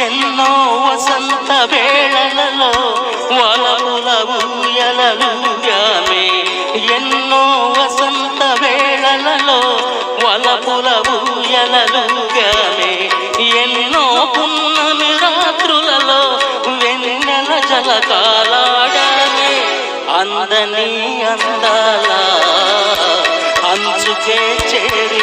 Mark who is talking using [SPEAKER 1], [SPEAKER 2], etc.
[SPEAKER 1] ఎన్నో వసంత వేళలలో వలపుల ఊయలలుగామే. ఎన్నో వసంత వేళలలో వలపుల ఊయలలుగామే. ఎన్నో పున్నమి రాత్రులలో వెన్నెల జలకాలాడామే. అందని అందాల అంచుకే చేరు